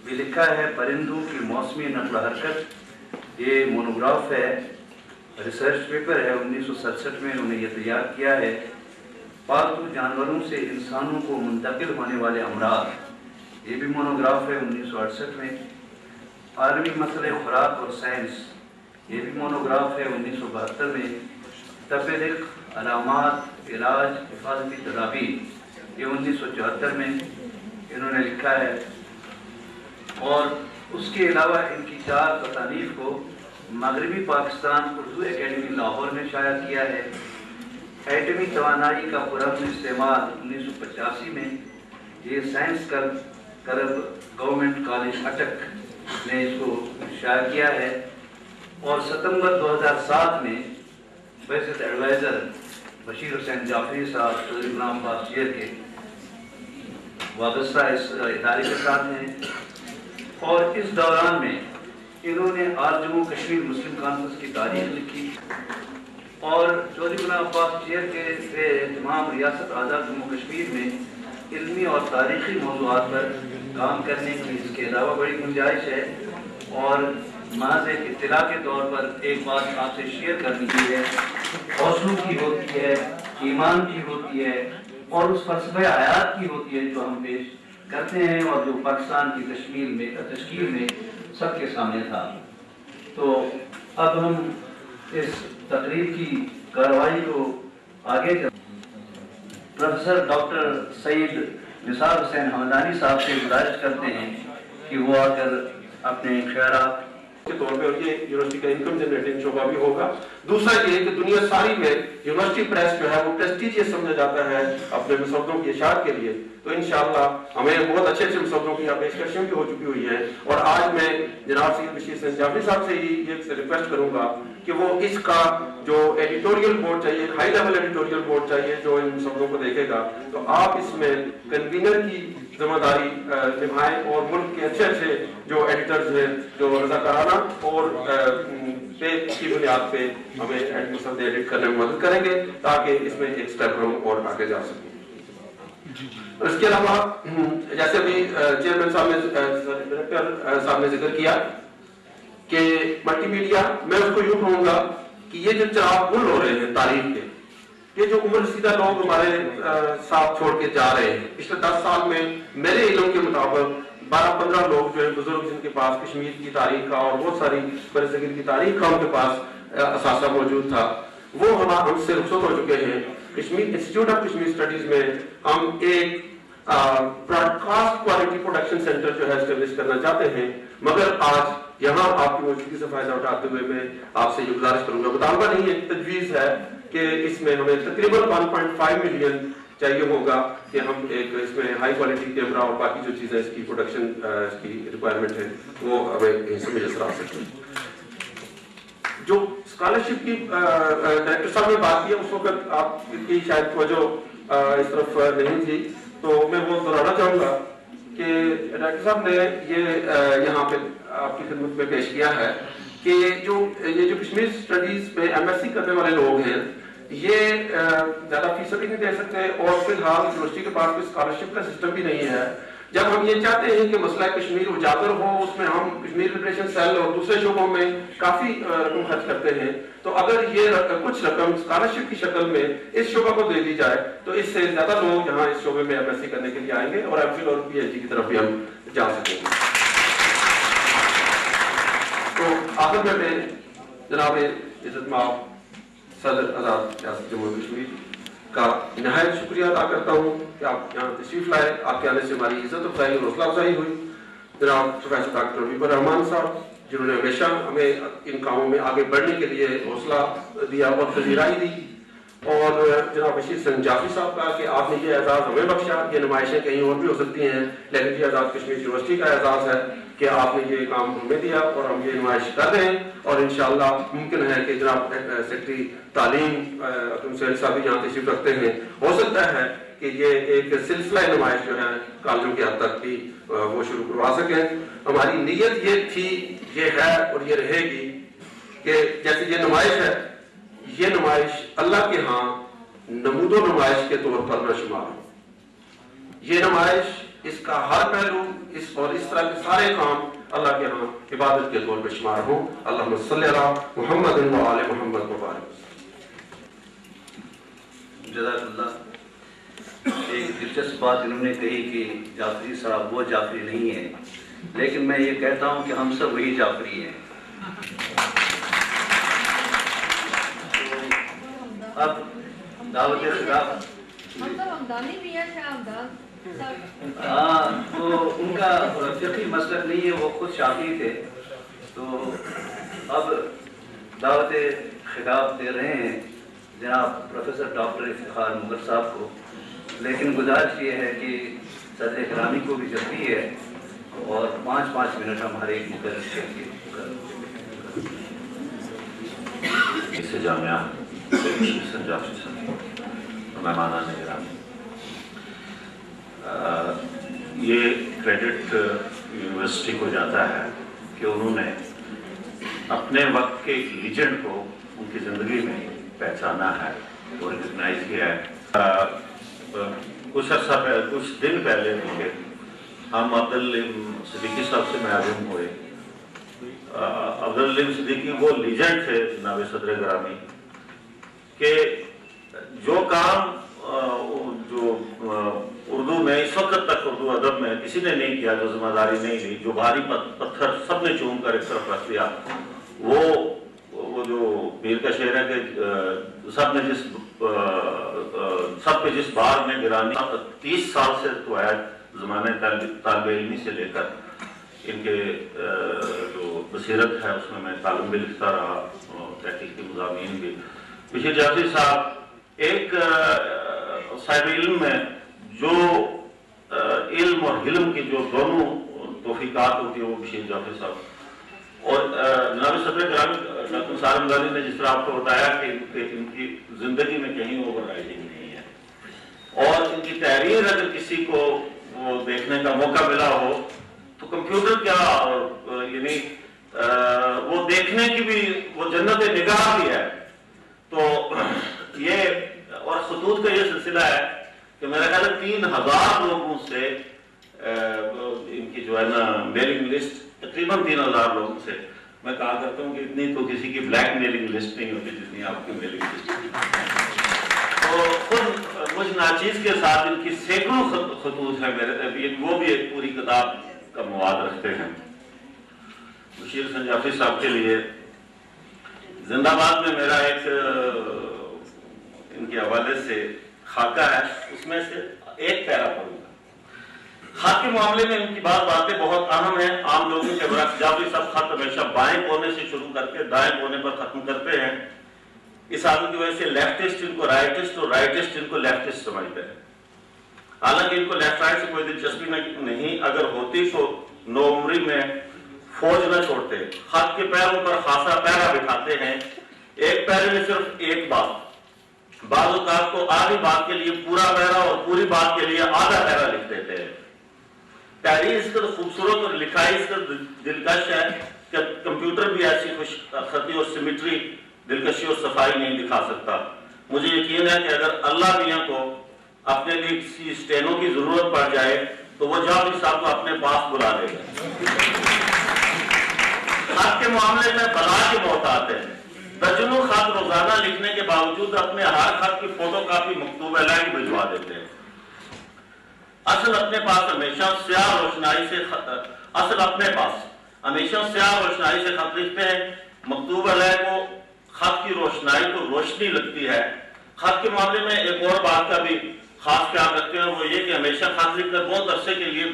بھی لکھا ہے پرندوں کی موسمی نقل و حرکت. یہ مونوگراف ہے، ریسرچ پیپر ہے، 1967 میں انہوں نے یہ تیار کیا ہے. پالتو جانوروں سے انسانوں کو منتقل ہونے والے امراض، یہ بھی مونوگراف ہے 1968 میں. عالمی مسئلے خوراک اور سائنس، یہ بھی مونوگراف ہے 1972 میں. طب دق، علامات، علاج، حفاظتی تدابیر، یہ 1974 میں انہوں نے لکھا ہے. اور اس کے علاوہ ان کی 4 تصانیف کو مغربی پاکستان اردو اکیڈمی لاہور نے شائع کیا ہے. ایٹمی توانائی کا پرامن استعمال 1985 میں، یہ سائنس کرب گورنمنٹ کالج اٹک نے اس کو شائع کیا ہے. اور ستمبر 2007 میں بیسٹ ایڈوائزر بشیر حسین جعفری صاحب چودھری غلام عباس چیر کے وابستہ اس ادارے کے ساتھ ہیں. اور اس دوران میں انہوں نے آل جموں کشمیر مسلم کانفرنس کی تاریخ لکھی اور چودھری غلام عباس چیر کے اہتمام ریاست آزاد جموں کشمیر میں علمی اور تاریخی موضوعات پر کام کرنے کی اس کے علاوہ بڑی گنجائش ہے. اور محض ایک اطلاع کے طور پر ایک بات آپ سے شیئر کرنی کی ہے، حوصلوں کی ہوتی ہے، ایمان کی ہوتی ہے، اور اس فلسفہ حیات کی ہوتی ہے جو ہم پیش کرتے ہیں اور جو پاکستان کی تشکیل میں سب کے سامنے تھا. تو اب ہم اس تقریب کی کارروائی کو آگے پروفیسر ڈاکٹر سید نثار حسین حمدانی صاحب سے گزارش کرتے ہیں کہ وہ آ کر اپنے خیالات کے طور پہ، اور یہ یونیورسٹی کا انکم جنریٹنگ شعبہ بھی ہوگا. دوسرا یہ کہ دنیا ساری میں یونیورسٹی پریس جو ہے وہ پریسٹیجیس سمجھا جاتا ہے اپنے مسودوں کی اشاعت کے لیے. تو انشاءاللہ ہمیں بہت اچھے اچھے مسودوں کی پیشکشیں بھی ہو چکی ہوئی ہیں. اور آج میں جناب سید بشیر حسین جعفری صاحب سے یہ ریکویسٹ کروں گا کہ وہ اس کا جو ایڈیٹوریل بورڈ چاہیے، ہائی لیول ایڈیٹوریل بورڈ چاہیے جو ان مسودوں کو دیکھے گا، تو آپ اس میں کنوینر کی ذمہ داری نبھائیں اور ملک کے اچھے اچھے جو ایڈیٹرز ہیں جو رضاکارانہ اور پے کی بنیاد پہ ہمیں مسودے ایڈٹ کرنے میں مدد کریں گے تاکہ اس میں ایک سٹیپ ہم اور آگے جا سکیں. اس کے علاوہ جیسے ابھی چیئرمین صاحب نے ذکر کیا کہ ملٹی میڈیا، میں اس کو یوں کہوں گا کہ یہ جو چراغ گل ہو رہے ہیں تاریخ کے، یہ جو عمر رسیدہ لوگ ہمارے ساتھ چھوڑ کے جا رہے ہیں، پچھلے 10 سال میں میرے علم کے مطابق 12-15 لوگ جو ہیں بزرگ جن کے پاس کشمیر کی تاریخ کا اور بہت ساری برصغیر کی تاریخ کا ان کے پاس اثاثہ موجود تھا، وہ ہم سے رخصت ہو چکے ہیں. Kashmir institute of Kashmir studies میں ہم ایک broadcast quality production centre جو ہے اسٹیبلش کرنا چاہتے ہیں. مگر آج یہاں آپ کی موجودگی سے فائدہ اٹھاتے ہوئے میں آپ سے یہ گزارش کروں گا، مطالبہ نہیں ہے، تجویز ہے کہ اس میں ہمیں تقریباً 1.5 ملین چاہیے ہوگا کہ ہم ایک اس میں ہائی کوالٹی کیمرہ اور باقی جو چیزیں اس کی پروڈکشن اس کی ریکوائرمنٹ ہے وہ ہمیں اس میں میسر آ سکتے ہیں. جو اسکالرشپ کی ڈائریکٹر صاحب نے بات کی ہے، اس وقت آپ کی شاید توجہ اس طرف نہیں تھی، تو میں وہ دہرانا چاہوں گا کہ ڈائریکٹر صاحب نے یہ یہاں پہ آپ کی خدمت میں پیش کیا ہے کہ یہ جو کشمیر اسٹڈیز میں ایم ایس سی کرنے والے لوگ ہیں یہ زیادہ فیس بھی نہیں دے سکتے اور فی الحال یونیورسٹی کے پاس کوئی اسکالرشپ کا سسٹم بھی نہیں ہے. جب ہم یہ چاہتے ہیں کہ مسئلہ کشمیر اجاگر ہو، اس میں ہم کشمیر لبریشن سیل اور دوسرے شعبوں میں کافی رقم خرچ کرتے ہیں، تو اگر یہ کچھ رقم اسکالرشپ کی شکل میں اس شعبہ کو دے دی جائے تو اس سے زیادہ لوگ یہاں اس شعبے میں ایم ایس سی کرنے کے لیے آئیں گے اور ایم فل اور پی ایچ ڈی کی طرف بھی ہم جا سکیں گے. تو آخر میں جناب عزت مآب صدر آزاد ریاست جموں کشمیر کا نہایت شکریہ ادا کرتا ہوں کہ آپ یہاں تشریف لائے. آپ کے آنے سے ہماری عزت افزائی اور حوصلہ افزائی ہوئی. جناب پروفیسر ڈاکٹر رفیق الرحمان صاحب جنہوں نے ہمیشہ ہمیں ان کاموں میں آگے بڑھنے کے لیے حوصلہ دیا اور پذیرائی دی، اور جناب بشیر حسین جعفری صاحب کا کہ آپ نے یہ اعزاز ہمیں بخشا. یہ نمائشیں کہیں اور بھی ہو سکتی ہیں لیکن یہ آزاد کشمیر یونیورسٹی کا اعزاز ہے کہ آپ نے یہ کام ہمیں دیا اور ہم یہ نمائش کر رہے ہیں. اور انشاءاللہ ممکن ہے کہ جناب سیکرٹری تعلیم اکرم سہیل صاحب یہاں تشریف رکھتے ہیں، ہو سکتا ہے کہ یہ ایک سلسلہ نمائش جو ہے کالجوں کی حد تک بھی وہ شروع کروا سکیں. ہماری نیت یہ تھی، یہ ہے اور یہ رہے گی کہ جیسے یہ نمائش ہے، یہ نمائش اللہ کے ہاں نمود و نمائش کے طور پر نہ شمار ہو. یہ نمائش اس کا ہر پہلو اور اس طرح کے سارے کام اللہ کے ہاں عبادت کے طور پہ شمار ہوں. اللہم صلی علی محمد و آل محمد مبارک. جزاک اللہ. ایک دلچسپ بات انہوں نے کہی کہ جعفری صاحب وہ جعفری نہیں ہے، لیکن میں یہ کہتا ہوں کہ ہم سب وہی جعفری ہیں. اب دعوت خطاب ہاں وہ ان کا فقہی مسلک نہیں ہے، وہ خود شافعی تھے. تو اب دعوت خطاب دے رہے ہیں جناب پروفیسر ڈاکٹر افتخار مغل صاحب کو، لیکن گزارش یہ ہے کہ صدر گرامی کو بھی جلدی ہے اور 5 منٹ ہم ہر ایک مقرر کریں گے. اس سے جامعہ مہمانان گرامی، یہ کریڈٹ یونیورسٹی کو جاتا ہے کہ انہوں نے اپنے وقت کے ایک لیجنڈ کو ان کی زندگی میں پہچانا ہے اور ریکگنائز کیا ہے. کچھ عرصہ پہلے، کچھ دن پہلے ہم عبدالعلیم صدیقی صاحب سے محروم ہوئے. عبدالعلیم صدیقی وہ لیجنڈ تھے جناب صدر گرامی کہ جو کام جو اردو میں اس وقت تک اردو ادب میں کسی نے نہیں کیا، جو ذمہ داری نہیں لی، جو بھاری پتھر سب نے چوم کر ایک طرف رکھ دیا، وہ جو پیر کا شعر ہے کہ سب پہ جس بار میں گرانی 30 سال سے تو ہے زمانے طالب علمی سے لے کر ان کے جو بصیرت ہے اس میں کالم بھی لکھتا رہا، تحقیقی مضامین بھی. بشیر جعفری صاحب ایک صاحب علم میں جو علم اور حلم کی جو دونوں توفیقات ہوتی ہیں وہ بشیر جعفری صاحب. اور جناب صدر گرامی ڈاکٹر سالم غازی نے جس طرح آپ کو بتایا کہ ان کی زندگی میں کہیں اوور رائڈنگ نہیں ہے، اور ان کی تحریر اگر کسی کو وہ دیکھنے کا موقع ملا ہو تو کمپیوٹر کیا یعنی وہ دیکھنے کی بھی وہ جنت نگاہ بھی ہے. تو یہ اور خطوط کا یہ سلسلہ ہے کہ میرا خیال ہے 3000 لوگوں سے ان کی جو ہے نا میلنگ لسٹ، تقریباً 3000 لوگوں سے میں کہا کرتا ہوں کہ اتنی تو کسی کی بلیک میلنگ لسٹ نہیں ہوتی جتنی آپ کی میلنگ لسٹ. تو خود مجھ ناچیز کے ساتھ ان کی سینکڑوں خطوط ہیں میرے، وہ بھی ایک پوری کتاب کا مواد رکھتے ہیں. بشیر حسین جعفری صاحب کے لیے زندہ باد میں میرا ایک ان کے حوالے سے خاکہ ہے، اس میں سے ایک پیرا پڑھوں گا. خط کے معاملے میں ان کی باتیں بہت اہم ہیں. عام لوگوں کے برعکس جعفری صاحب خط ہمیشہ بائیں کونے سے شروع کر کے دائیں کونے پر ختم کرتے ہیں. اس عادت کی وجہ سے لیفٹسٹ ان کو رائٹسٹ اور رائٹسٹ ان کو لیفٹسٹ سمجھتے ہیں. حالانکہ ان کو لیفٹ رائٹ سے کوئی دلچسپی نہیں، اگر ہوتی تو نوعمری میں فوج نہ چھوڑتے. خط کے پیروں پر خاصا پیرا بٹھاتے ہیں، ایک پیرے میں صرف ایک بات، بعض اوقات کو آدھی بات کے لیے پورا پیرا اور پوری بات کے لیے آدھا پیرا لکھ دیتے ہیں. تحریر اس قدر خوبصورت اور لکھائی اس قدر دلکش ہے کہ کمپیوٹر بھی ایسی خوش خطی اور سیمیٹری، دلکشی اور صفائی نہیں دکھا سکتا. مجھے یقین ہے کہ اگر اللہ میاں کو اپنے لیے کسی اسٹینوں کی ضرورت پڑ جائے تو وہ جعفری صاحب کو اپنے پاس بلا لے گا. خط کے معاملے میں بلا کے محتاط ہیں. درجنوں خط روزانہ لکھنے کے باوجود اپنے ہر خط کی فوٹو کاپی مکتوب علیہ بھجوا دیتے ہیں. اصل اپنے پاس ہمیشہ سیاہ روشنائی سے خط لکھتے ہیں. مکتوب علیہ کو خط کی روشنائی کو روشنی لگتی ہے. خط کے معاملے میں ایک اور بات کا بھی خاص خیال رکھتے ہیں، وہ یہ کہ ہمیشہ خط لکھ کر بہت عرصے کے لیے